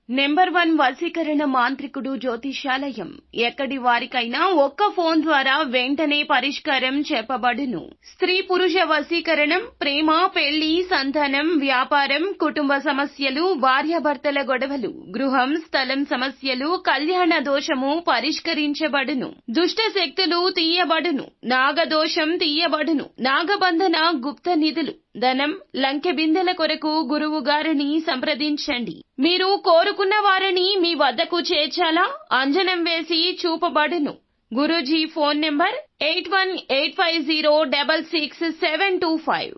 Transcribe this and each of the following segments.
Number 1 వశీకరణ మాంత్రికుడు జ్యోతిష్యాలయం. ఎక్కడి వారికైనా ఒక్క ఫోన్ ద్వారా వెంటనే పరిష్కారం చెప్పబడును. స్త్రీ పురుష వశీకరణం, ప్రేమ, పెళ్లి, సంతానం, వ్యాపారం, కుటుంబ సమస్యలు, భార్యాభర్తల గొడవలు, గృహం, స్థలం సమస్యలు, కళ్యాణ దోషము పరిష్కరించబడును. దుష్ట శక్తులు తీయబడును. నాగదోషం తీయబడును. నాగబంధన, గుప్త నిధులు, ధనం, లంకె బిందెల కొరకు గురువు గారిని సంప్రదించండి. మీరు కోరుకున్న వారిని మీ వద్దకు చేర్చాలా? అంజనం వేసి చూపబడును. Guruji phone number 8185066725.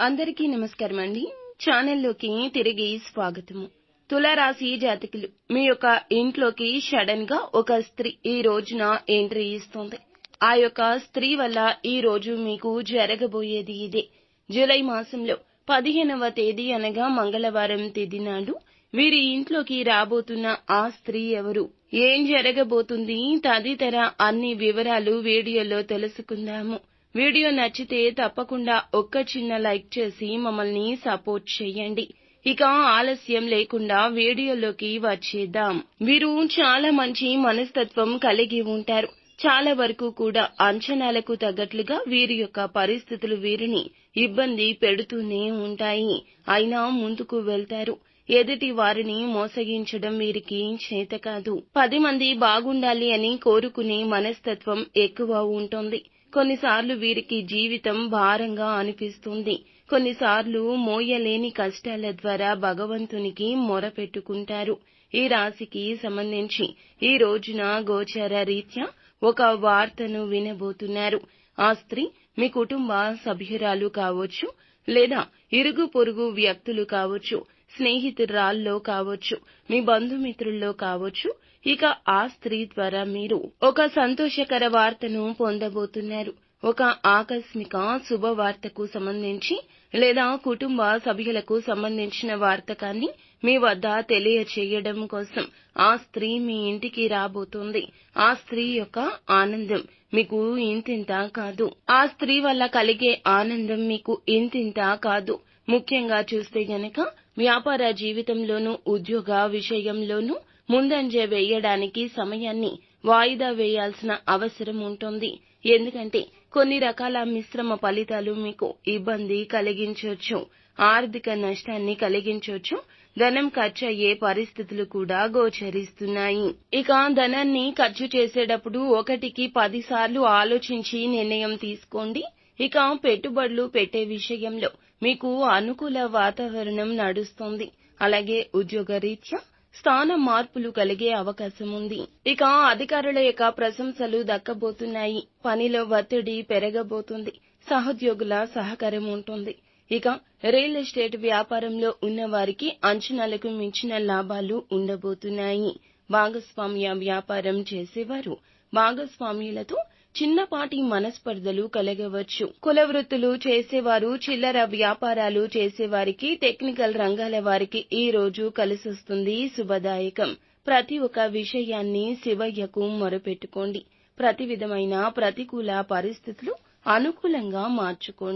అందరికీ నమస్కారం అండి. ఛానల్లోకి తిరిగి స్వాగతము. తులారాశి జాతకులు, మీ యొక్క ఇంట్లోకి సడన్ గా ఒక స్త్రీ ఈ రోజున ఎంట్రీ ఇస్తుంది. ఆ యొక్క స్త్రీ వల్ల ఈ రోజు మీకు జరగబోయేది ఇదే. జూలై మాసంలో 15వ తేదీ అనగా మంగళవారం తేదీ నాడు వీరి ఇంట్లోకి రాబోతున్న ఆ స్త్రీ ఎవరు, ఏం జరగబోతుంది తదితర అన్ని వివరాలు వీడియోలో తెలుసుకుందాము. వీడియో నచ్చితే తప్పకుండా ఒక్క చిన్న లైక్ చేసి మమ్మల్ని సపోర్ట్ చేయండి. ఇక ఆలస్యం లేకుండా వీడియోలోకి వచ్చేద్దాం. వీరు చాలా మంచి మనస్తత్వం కలిగి ఉంటారు. చాలా వరకు కూడా అంచనాలకు తగ్గట్లుగా వీరి యొక్క పరిస్థితులు వీరిని ఇబ్బంది పెడుతూనే ఉంటాయి. అయినా ముందుకు వెళ్తారు. ఎదుటి వారిని మోసగించడం వీరికి చేత కాదు. 10 మంది బాగుండాలి అని కోరుకునే మనస్తత్వం ఎక్కువ ఉంటుంది. కొన్నిసార్లు వీరికి జీవితం భారంగా అనిపిస్తుంది. కొన్నిసార్లు మోయలేని కష్టాల ద్వారా భగవంతునికి మొరపెట్టుకుంటారు. ఈ రాశికి సంబంధించి ఈ రోజున గోచార రీత్యా ఒక వార్తను వినబోతున్నారు. ఆ స్త్రీ మీ కుటుంబ సభ్యురాలు కావచ్చు, లేదా ఇరుగు పొరుగు వ్యక్తులు కావచ్చు, స్నేహితురాల్లో కావచ్చు, మీ బంధుమిత్రుల్లో కావచ్చు. ఇక ఆ స్త్రీ ద్వారా మీరు ఒక సంతోషకర వార్తను పొందబోతున్నారు. ఒక ఆకస్మిక శుభవార్తకు సంబంధించి లేదా కుటుంబ సభ్యులకు సంబంధించిన వార్తకాన్ని మీ వద్ద తెలియచేయడం కోసం ఆ స్త్రీ మీ ఇంటికి రాబోతుంది. ఆ స్త్రీ యొక్క ఆనందం మీకు ఇంతింత కాదు. ఆ స్త్రీ వల్ల కలిగే ఆనందం మీకు ఇంతింత కాదు. ముఖ్యంగా చూస్తే గనక వ్యాపార జీవితంలోనూ ఉద్యోగ విషయంలోనూ ముందంజ వేయడానికి సమయాన్ని వాయిదా వేయాల్సిన అవసరం ఉంటుంది. ఎందుకంటే కొన్ని రకాల మిశ్రమ ఫలితాలు మీకు ఇబ్బంది కలిగించవచ్చు, ఆర్థిక నష్టాన్ని కలిగించవచ్చు, ధనం ఖర్చయ్యే పరిస్థితులు కూడా గోచరిస్తున్నాయి. ఇక ధనాన్ని ఖర్చు చేసేటప్పుడు 1కి 10 సార్లు ఆలోచించి నిర్ణయం తీసుకోండి. ఇక పెట్టుబడులు పెట్టే విషయంలో మీకు అనుకూల వాతావరణం నడుస్తుంది. అలాగే ఉద్యోగ రీత్యా స్థాన మార్పులు కలిగే అవకాశం ఉంది. ఇక అధికారుల యొక్క ప్రశంసలు దక్కబోతున్నాయి. పనిలో ఒత్తిడి పెరగబోతుంది. సహోద్యోగుల సహకారం ఉంటుంది. ఇక రియల్ ఎస్టేట్ వ్యాపారంలో ఉన్న వారికి అంచనాలకు మించిన లాభాలు ఉండబోతున్నాయి. భాగస్వామ్య వ్యాపారం చేసేవారు భాగస్వామ్యులతో చిన్నపాటి మనస్పర్ధలు కలగవచ్చు. కుల వృత్తులు చేసేవారు, చిల్లర వ్యాపారాలు చేసేవారికి, టెక్నికల్ రంగాల వారికి ఈ రోజు కలిసొస్తుంది. శుభదాయకం. ప్రతి ఒక్క విషయాన్ని శివయ్యకు మొరపెట్టుకోండి. ప్రతి విధమైన ప్రతికూల పరిస్థితులు అనుకూలంగా మార్చుకోండి.